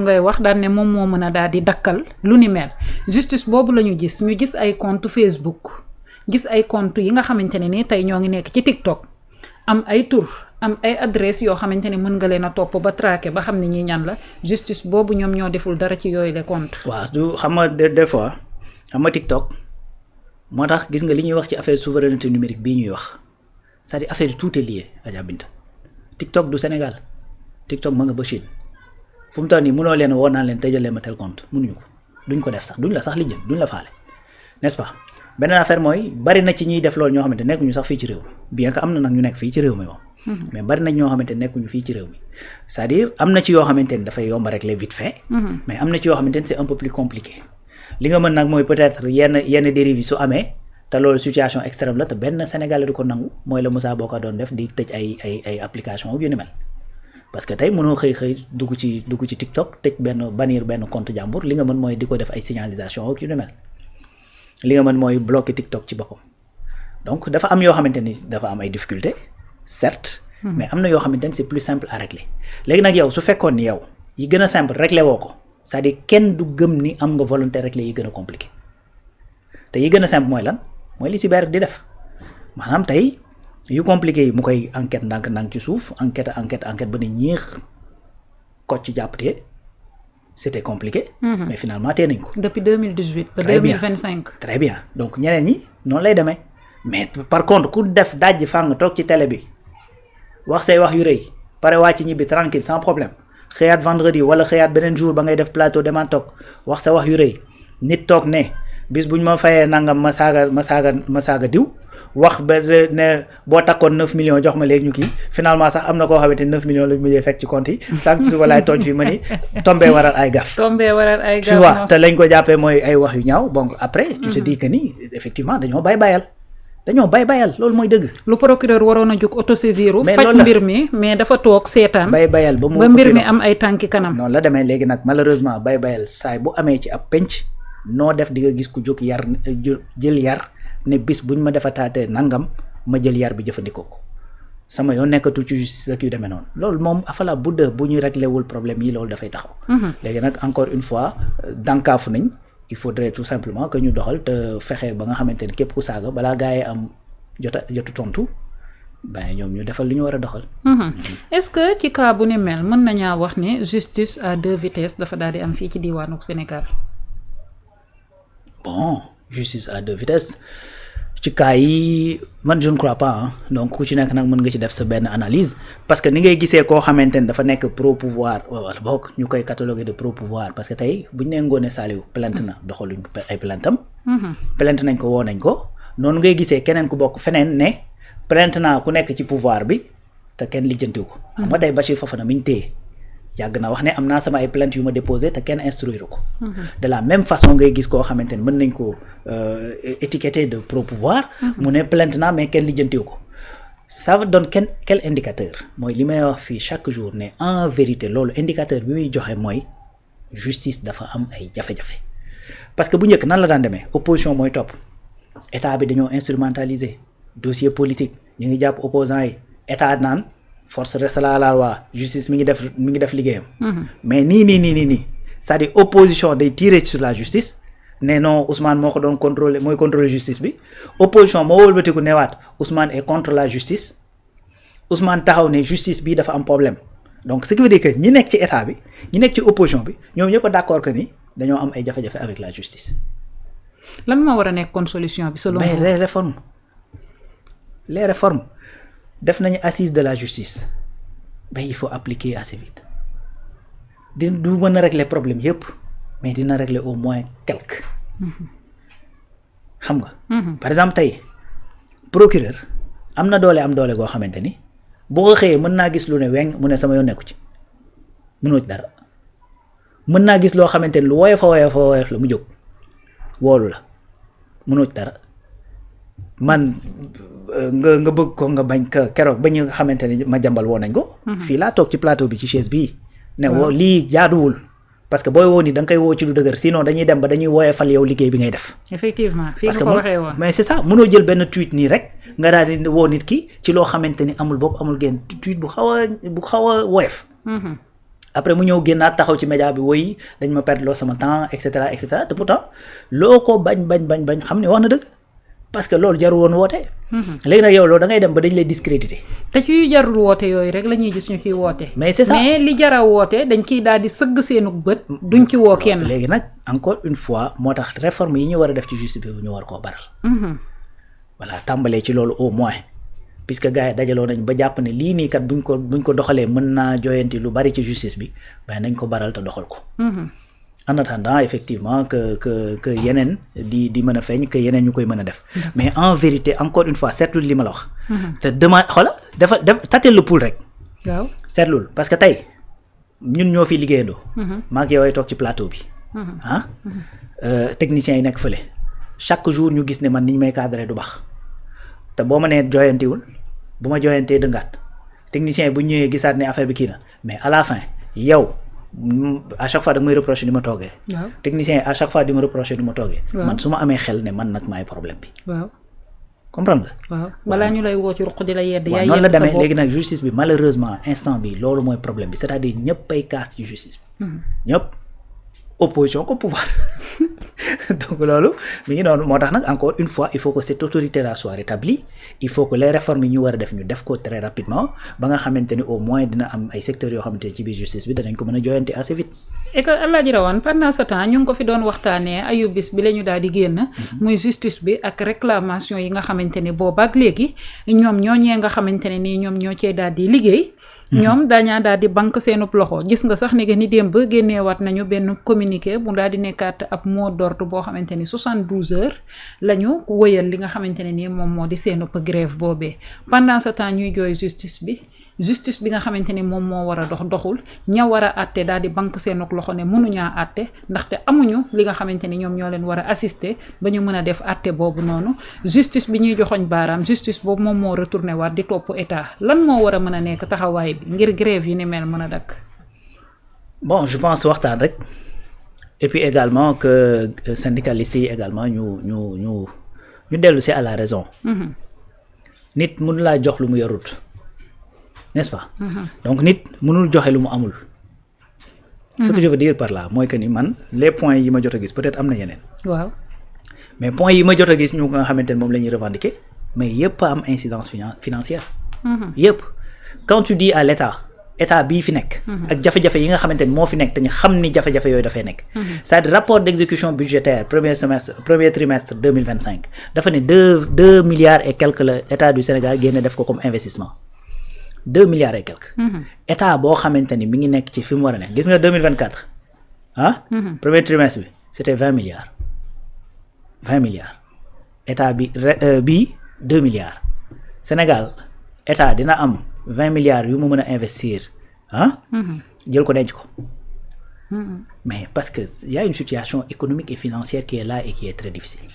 ngay wax daan ne moom moo mën a daal di dakkal lu ni mel justice boobu la ñu gis ay compte Facebook gis ay compte yi nga xamante ne ni tey ñoo ngi nekk ci TikTok am ay tur am ay adresse yoo xamante ne mën nga leen a topp ba traqué ba xam ne ñi ñan la justice boobu ñoom ñoo deful dara ci yooyu les comptes. waaw du xam nga des fois xam nga TikTok moo tax gis nga li ñuy wax ci affaire souveraineté numérique bii ñuy wax c'est-à-dire affaire yi tout est lié Adja Binta TikTok du Sénégal TikTok ma nga ba Chine fu mu toll nii mënoo leen woo naan leen tëjal leen ma tel compte mënuñu ko duñ ko def sax duñ la sax lijjën duñ la faale n'est-ce pas beneen affaire mooy bari na ci ñuy def loolu ñoo xamante nekkuñu sax fii ci réew mi bien que am na nag ñu nekk fii ci réew mi moom mais bari na ñoo xamante nekkuñu fii ci réew mi c'est-à-dire am na ci yoo xamante ni dafay yomb rek les vite fait mais am na ci yoo xamante ni c'est un peu plus compliqué li nga mën nag mooy peut-être yenn dérive yi su amee te loolu situation extrême la te benn Sénégalais du ko nangu mooy la Moussa Bocar doon def di tëj ay application yu ni mel parce que tey mënoo xëy dugg ci TikTok tëj bannir benn compte jàmbur li nga mën mooy di ko def ay signalisation ak yu ni mel li nga mën mooy bloquer TikTok ci boppam donc dafa am yoo xamante ni dafa am ay difficultés certes mais am na yoo xamante ni c'est plus simple à régler léegi nag yow su fekkoon ni yow yi gën a simple régler woo ko c'est-à-dire kenn du gëm ni am nga volonté régler yi gën a compliqué te yi gën a simple mooy lan mooy li cyber di def maanaam tey yu compliqué yi mu koy enquête ndànk ci suuf enquête ba ne ñiix kocc jàppatee c'était compliqué. Mais finalement tee nañ ko. depuis 2018 ba 2025. très bien donc ñeneen ñi noonu lay demee mais par contre ku def dajji fàng toog ci télé bi wax say wax yu rëy pare wàcc ñibbi tranquille sans problème xëyaat vendredi wala xëyaat beneen jour ba ngay def plateau demaat toog wax sa wax yu rëy nit toog ne bis buñ ma fayee nangam ma saaga diw wax ba ne boo takkoon 9 millions jox ma léegi ñu kii finalement sax am na koo xamante 9 millions lañ mujjee fekk ci compte yi sànq suba laay tooñ fii ma ni tombé waral ay gaf tu vois te lañ ko jàppee mooy ay wax yu ñaaw bon après tu te dis que ni effectivement dañoo bayal loolu mooy dëgg lu procureur waroon a jóg autosaisir faj mbir mi mais dafa toog seetaan bayal ba mbir mi am ay tànki kanam noonu la demee léegi nag malheureusement bayal saay bu amee ci ab penc noo def di nga gis ku jóg jël yar ne bis buñ ma defataatee nangam ma jël yar bi jëfandikoo ko sama yoon nekkatul ci justice ak yu demee noonu loolu moom afala budda bu ñu réglé wul problème yi loolu dafay taxaw léegi nag encore une fois dànkaafu nañ il faudrait tout simplement que ñu doxal te fexe ba nga xamante ni képp ku saaga balaa gaa yi am jotu tontu ben ñoom ñu defal li ñu war a doxal est-ce que ci cas bu ni mel mën nañaa wax ne justice à deux vitesses dafa daal di am fii ci diwaanu Sénégal bon justice à deux vitesses ci cas yi man je ne crois pas donc ku ci nekk nag mën nga ci def sa benn analyse parce que ni ngay gisee koo xamante ni dafa nekk pro pouvoir wala boog ñu koy cataloguer de pro pouvoir parce que tey buñ nee Ngoné Saliou plainte na doxaluñ ay plaintam plainte nañ ko woo nañ ko noonu ngay gisee keneen ku bokk feneen ne plainte naa ku nekk ci pouvoir bi te kenn lijjantiw ko xam nga tey Bachir Fofana mi ñu téye yàgg na wax ne am naa sama ay plainte yu ma déposé te kenn instruire ko de la même façon ngay gis koo xamante ne mën nañ ko étiqueter de pro pouvoir mu ne plainte naa mais kenn lijjantiw ko ça va donne quel indicateur mooy li may wax fii chaque jour ne en vérité loolu indicateur bi muy joxe mooy justice dafa am ay jafe-jafe parce que bu njëkk nan la daan demee opposition mooy topp état bi dañoo instrumentaliser dossier politique ñu ngi jàpp opposants yi état naan force reste à la loi justice mi ngi def liggéeyam mais nii c'est-à-dire opposition day tirer sur la justice ne non Ousmane moo ko doon contrôler justice bi opposition moo wëlbatiku newaat Ousmane est contre la justice Ousmane taxaw ne justice bi dafa am problème donc ce qui veut dire que ñi nekk ci état bi ñi nekk ci opposition bi ñoom ñëpp a d'accord que ni dañoo am ay jafe-jafe avec la justice. lan moo war a nekk kon solution bi selon mais les réformes def nañu assise de la justice mais il faut appliquer assez vite du mën a régler problème yëpp mais dina régler au moins quelque xam nga par exemple tey procureur am na doole goo xamante ni boo ko xëyee mën naa gis lu ne weng mu ne sama yoon nekku ci mënoo ci dara mën naa gis loo xamante ni lu woyof la mu jóg woolu la mënoo ci dara man nga bëgg ko nga bañ ka keroog ba ñu nga xamante ni ma jàmbal woo nañ ko fii laa toog ci plateau bi ci chaise bii ne woo lii jaaduwul parce que booy woo ni da nga koy woo ci lu dëgër sinon dañuy dem ba dañuy woyofal yow liggéey bi ngay def effectivement fii nga ko waxee woon mais c'est ça mënoo jël benn tweet nii rek nga daal di woo nit ki ci loo xamante ni amul bopp amul génn tweet bu xaw a woyof après mu ñëw génnaat taxaw ci média bi woy dañ ma perdre loo sama temps et cetera te pourtant loo ko bañ xam ne wax na dëgg parce que loolu jarul woon woote. léegi nag yow loolu da ngay dem ba dañ lay discréditer. te ci yu jarul woote yooyu rek la ñuy gis ñu fiy woote. mais c'est ça mais li jara woote dañ ciy daal di sëgg seenu bët duñ ci woo kenn. léegi nag encore une fois moo tax réforme yi ñu war a def ci justice bi ñu war koo baral. voilà tàmbalee ci loolu au moins. puisque gars yi dajaloo nañ ba jàpp ne lii nii kat buñ ko doxalee mën naa joyanti lu bari ci justice bi waaye nañ ko baral te doxal ko. en attendant effectivement que yeneen di mën a feeñ que yeneen ñu koy mën a def. mais en vérité encore une fois seetlul li ma la wax. te demande xoola dafa tâtel le pouls rek. waaw seetlul parce que tey ñun ñoo fi liggéeyandoo. maa ngi yow toog ci plateau bi. techniciens yi nekk fële chaque jour ñu gis ne man ni ñu may cadré du baax. te boo ma nee jooyantiwul bu ma jooyantee dëngaat technicien yi bu ñëwee gisaat ne affaire bi kii na mais à la fin yow à chaque fois da nga may reprocher ni ma toogee. waaw technicien yi à chaque fois di ma reprocher ni ma toogee. man su ma amee xel ne man nag maay problème bi. waaw comprendre nga. waaw balaa ñu lay woo ci ruq di la yedd. waaw noonu la demee léegi nag justice bi malheureusement instant bi loolu mooy problème bi c'est-à-dire ñëpp ay kaas ci justice bi. ñëpp opposition comme pouvoir. donc loolu mi ngi noonu moo tax nag encore une fois il faut que cette autorité là soit rétablie il faut que les réformes yi ñu war a def ñu def ko très rapidement ba nga xamante ni au moins dina am ay secteurs yoo xamante ni ci biir justice bi danañ ko mën a joyante assez vite. et que Alaaji Rawane pendant ce temps ñu ngi ko fi doon waxtaanee ayu bis bi la ñu daal di génn. muy justice bi ak réclamation yi nga xamante ni boobaak léegi ñoom ñooñee nga xamante ne nii ñoom ñoo cee daal di liggéey. ñoom dañaa daal di banque seenub loxo gis nga sax ni démb génneewaat nañu benn communiqué bu daal di nekkaat ab mot d'ordre boo xamante ni 72 heures la ñu wëyal li nga xamante ne nii moom moo di seenub grève boobee pendant ce temps ñuy jooy justice bi nga xamante ni moom moo war a doxul ña war a àtte daal di banque seenub loxo ne mënuñaa àtte ndaxte amuñu li nga xamante ni ñoom ñoo leen war a assister ba ñu mën a def àtte boobu noonu justice bi ñuy joxoñ baaraam justice boobu moom moo retourné waat di topp état lan moo war a mën a nekk taxawaay bi ngir grève yi ni mel mën a dakk. bon je pense waxtaan rek et puis également que syndicalistes yi également ñu dellu si à la raison. nit mënu laa jox lu mu yorut n'est-ce pas. donc nit mënul joxe lu mu amul. ce que je veux dire par là mooy que ni man les points yi ma jot a gis peut-être am na yeneen. waaw mais points yi ma jot a gis ñu nga xamante ne moom la ñuy revendiquer mais yëpp a am incidence financière. yëpp quand tu dis à l'état bii fi nekk. ak jafe-jafe yi nga xamante ni moo fi nekk te ñu xam ni jafe-jafe yooyu dafay nekk. c'est-à-dire rapport d'exécution budgétaire premier trimestre 2025 dafa ne 2 milliards et quelques la état du Sénégal génne def ko comme investissement 2 milliards et quelques. état boo xamante ni mi ngi nekk ci fi mu war a nekk gis nga 2024 premier trimestre bi c'était 20 milliards état bi 2 milliards Sénégal état dina am 20 milliards yu mu mën a investir jël ko denc ko. mais parce que y a une situation économique et financière qui est là et qui est très difficile.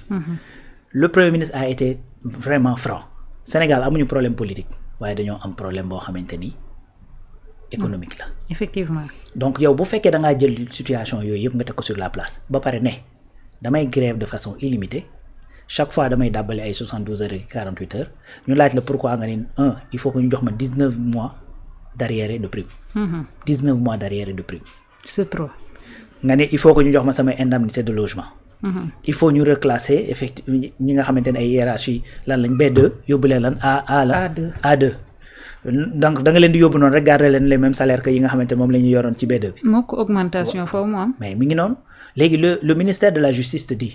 Le Premier ministre a été vraiment franc. Sénégal amuñu problème politique waaye dañoo am problème boo xamante ni économique la. effectivement. donc yow bu fekkee da ngaa jël situation yooyu yëpp nga teg ko sur la place ba pare ne damay grève de façon illimitée chaque fois damay dàbbale ay 72 heures et 48 heures ñu laaj la pourquoi nga ni il faut que ñu jox ma 19 mois d'arriéré de prime. 19 mois d'arriéré de prime. c'est trop. nga ne il faut que ñu jox ma samay indemnité de logement. il faut ñu reclasser effectivement ñi nga xamante ne ay hiérarchie lan lañ B2 yóbbu leen lan A2. donc da nga leen di yóbbu noonu rek garder leen les mêmes salaires que yi nga xamante ne moom la ñu yoroon ci B2 bi. mokk augmentation foofu mu am. mais mi ngi noonu léegi le ministère de la justice te dit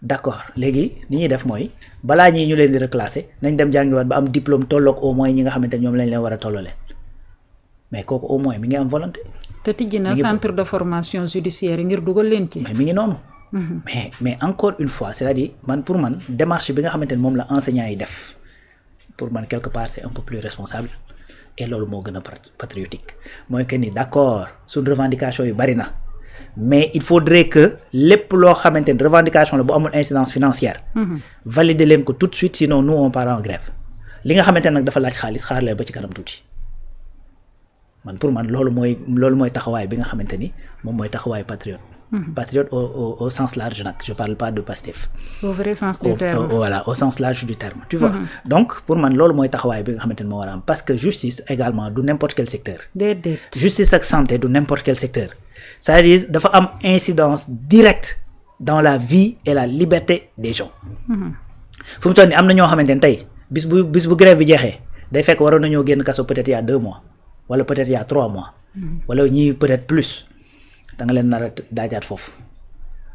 d'accord léegi li ñuy def mooy balaa ñii ñu leen di reclasser nañ dem jàngiwaat ba am diplôme tolloog au moins ñi nga xamante ne ñoom lañ leen war a tollale mais kooku au moins mi ngi am volonté. te tijji na centre de formation judiciaire ngir dugal leen ci. mais mi ngi noonu. mais encore une fois c'est-à-dire pour man démarche bi nga xamante ne moom la enseignants yi def pour man quelque part c'est un peu plus responsable et loolu moo gën a patriotique mooy que ni d'accord suñ revendication yu bari na mais il faudrait que lépp loo xamante ne revendication la bu amul incidence financière. valider leen ko tout de suite sinon nous on part en grève li nga xamante ne nag dafa laaj xaalis xaar leen ba ci kanam tuuti. pour man loolu mooy taxawaay bi nga xamante ni moom mooy taxawaay patriote patriote au sens large nag je parle pas de Pastef. au vrai sens du terme. Voilà au sens large du terme. tu vois donc pour man loolu mooy taxawaay bi nga xamante ne moo war a am parce que justice également du n'importe quel secteur. déedéet. justice ak santé du n'importe quel secteur c'est-à-dire dafa am incidence directe dans la vie et la liberté des gens. fu mu toll nii am na ñoo xamante ne tey bis bu grève bi jeexee day fekk waroon nañoo génn kaso peut-être il y a 2 mois wala peut-être il y a 3 mois. wala ñii peut-être plus da nga leen nar a daajaat foofu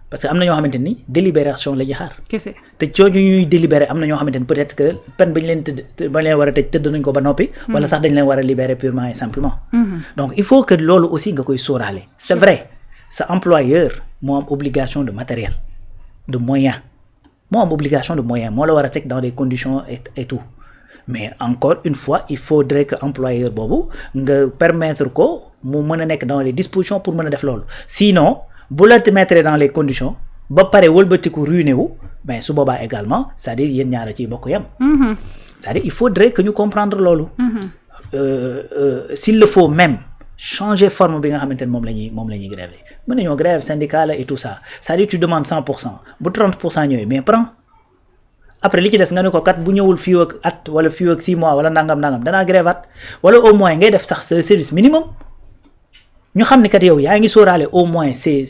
parce que am na ñoo xamante ni délibération la ñuy xaar. kese te coono ñuy délibéré am na ñoo xamante ni peut-être que peine bañ leen war a tëdd nañ ko ba noppi. wala sax dañ leen war a libérer purement et simplement. donc il faut que loolu aussi nga koy sóoraale. c'est vrai sa employeur moo am obligation de matériel de moyens moo am obligation de moyens moo la war a teg dans des conditions et tout. mais encore une fois il faudrait que employeur boobu nga permettre ko mu mën a nekk dans les dispositions pour mën a def loolu sinon bu la mettre dans les conditions ba pare wëlbatiku ruiné wu mais su boobaa également c'est-à-dire yéen ñaar a ciy bokk yam c'est-à-dire il faudrait que ñu comprendre loolu s'il le faut même changer forme bi nga xamante ne moom la ñuy gréver mën nañoo grève syndicale et tout ça c'est-à-dire tu demandes 100% bu 30% ñëwee mais prends après li ci des nga ne ko kat bu ñëwul fii ak at wala fii ak 6 mois wala nangam danaa grévaat wala au moins ngay def sax sa service minimum ñu xam ne kat yow yaa ngi sóoraale au moins ces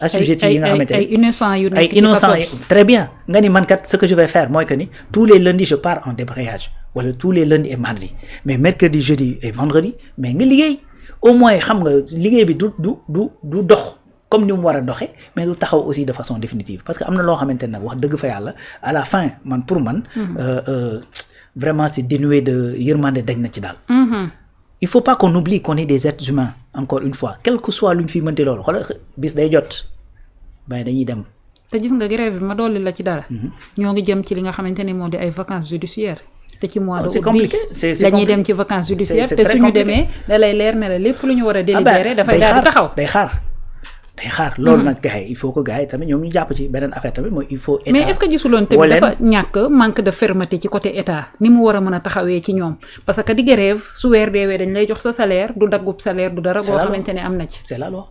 assujettis yi nga xamante ne ay innocents yu nekk ay innocents très bien nga ni man kat ce que je vais faire mooy que ni tous les lundis je pars en débrayage wala tous les lundis et mardis mais mercredi jeudi et vendredi mais nga liggéey au moins xam nga liggéey bi du dox comme ni mu war a doxee mais du taxaw aussi de façon définitive parce que am na loo xamante ne nag wax dëgg fa yàlla à la fin man pour man vraiment c'est dénué de yërmande dañ na ci daal. il faut pas qu'on oublie qu'on est des êtres humains encore une fois quel que soit lu ñu fi mënti loolu xoolal bis day jot mais dañuy dem. te gis nga grève bi ma dolli la ci dara. ñoo ngi jëm ci li nga xamante ne moo di ay vacances judiciaires. te ci mois d'août bi la ñuy dem ci vacances judiciaires te suñu demee da lay leer ne la lépp lu ñu war a délibéré dafay daal di taxaw day xaar loolu nag gars yi il faut que gars yi tamit ñoom ñu jàpp ci beneen affaire tamit mooy il faut état mais est-ce que gisuloon tamit dafa ñàkk manque de fermeté ci côté état ni mu war a mën a taxawee ci ñoom parce que di grève su weer deewee dañ lay jox sa salaire du daggub salaire du dara boo xamante ne am na ci c'est la loi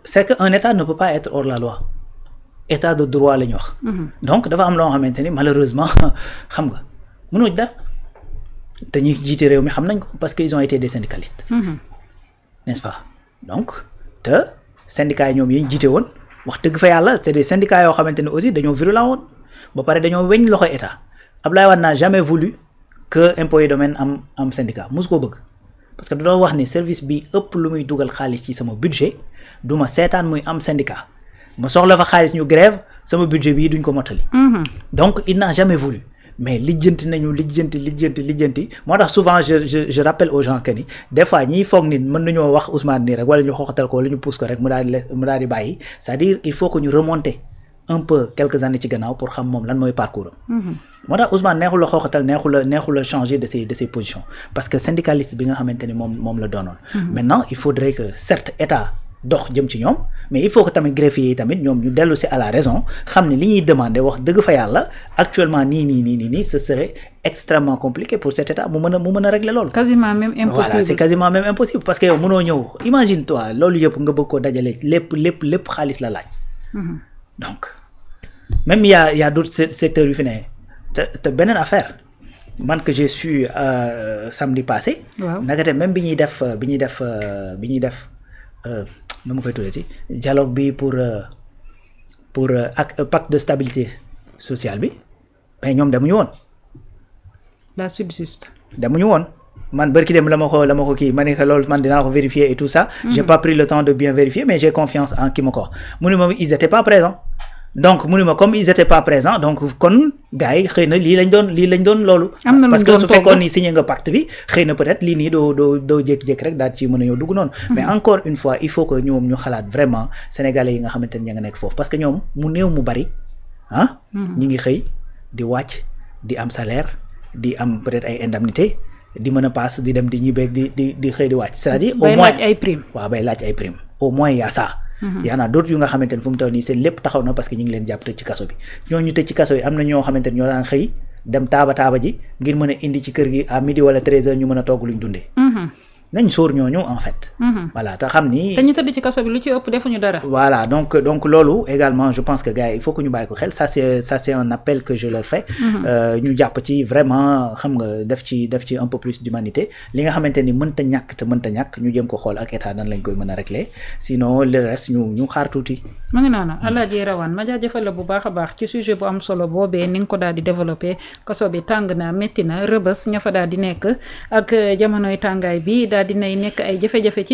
c'est que un état ne peut pas être hors la loi état de droit la ñu wax donc dafa am loo xamante ni malheureusement xam nga mënoo dara te ñi jiite réew mi xam nañ ko parce que ils ont été des syndicalistes n'est-ce pas donc te syndicats yi ñoom yi ñu jiite woon wax dëgg fa yàlla c'est des syndicats yoo xamante ne aussi dañoo virulent woon ba pare dañoo weñ loxo état Abdoulaye Wade n'a jamais voulu que impôts et domaines am syndicat mosu koo bëgg parce que dañoo wax ni service bi ëpp lu muy dugal xaalis ci sama budget du ma seetaan muy am syndicat ma soxla fa xaalis ñu grève sama budget bii duñ ko mottali donc il n'a jamais voulu mais lijjanti moo tax souvent je rappelle aux gens que ni des fois ñiy foog ni mën nañoo wax Ousmane nii rek wala ñu xoxatal ko wala ñu pousse ko rek mu daal di bàyyi c'est-à-dire il faut que ñu remonter un peu quelques années ci gannaaw pour xam moom lan mooy parcours am moo tax Ousmane neexul la xoxatal neexul la changer de ses positions parce que syndicaliste bi nga xamante ni moom la doonoon maintenant il faudrait que certes état dox jëm ci ñoom mais il faut que tamit greffier yi tamit ñoom ñu dellu si à la raison xam ne li ñuy demander wax dëgg fa yàlla actuellement nii ce serait extrêmement compliqué pour cet état mu mën a régler loolu. quasiment même impossible voilà c'est quasiment même impossible parce que yow mënoo ñëw imagine toi loolu yëpp nga bëgg koo dajale lépp xaalis la laaj. donc même y a d'autres secteurs yu fi ne te beneen affaire man que j'ai su samedi passé. waaw naka même bi ñuy def nu ma koy tuddee ci dialogue bi pour ak pacte de stabilité sociale bi mais ñoom demuñu woon. la subsiste. demuñu woon man bërki dem la ma ko kii ma ne que loolu man dinaa ko vérifier et tout ça. J'ai pas pris le temps de bien vérifier mais j'ai confiance en ki ma ko wax mu ne ma ils étaient pas présents donc mu ne ma comme ils étaient pas présents donc kon gars yi xëy na lii lañ doon loolu. parce que su fekkoon ni signé nga pacte bi xëy na peut-être lii nii doo jékki-jékki rek daal ci mën a ñëw dugg noonu. mais encore une fois il faut que ñoom ñu xalaat vraiment sénégalais yi nga xamante ne ña nga nekk foofu parce que ñoom mu néew mu bari ñi ngi xëy di wàcc di am salaire di am peut-être ay indemnité di mën a paas di dem di ñibbeeg di xëy di wàcc c'est-à-dire au moins bay laaj ay prime waaw bay laaj ay prime au moins y a ça. y en a d'autres yu nga xamante ne fu mu toll nii seen lépp taxaw na parce que ñu ngi leen jàpp tëj ci kaso bi ñooñu tëj ci kaso yi am na ñoo xamante ne ñoo daan xëy dem taaba ji ngir mën a indi ci kër gi à midi wala 13h ñu mën a togg luñ dundee. nañ sóor ñooñu en fait. voilà te xam ni. te ñu tëdd ci kaso bi lu ci ëpp defuñu dara. voilà donc loolu également je pense que gars yi il faut que ñu bàyyi ko xel ça c'est un appel que je leur fais. ñu jàpp ci vraiment xam nga def ci un peu plus d'humanité li nga xamante ni mënta ñàkk ñu jëm ko xool ak état nan lañ koy mën a régler sinon le reste ñu xaar tuuti. ma ngi noonu Alaaji Rawane ma jaajëfal la bu baax a baax ci sujet bu am solo boobee ni nga ko daal di développé kaso bi tàng na métti na rëbës ña fa daal di nekk ak jamonoy tàngaay bi daal di nay nekk ay jafe-jafe ci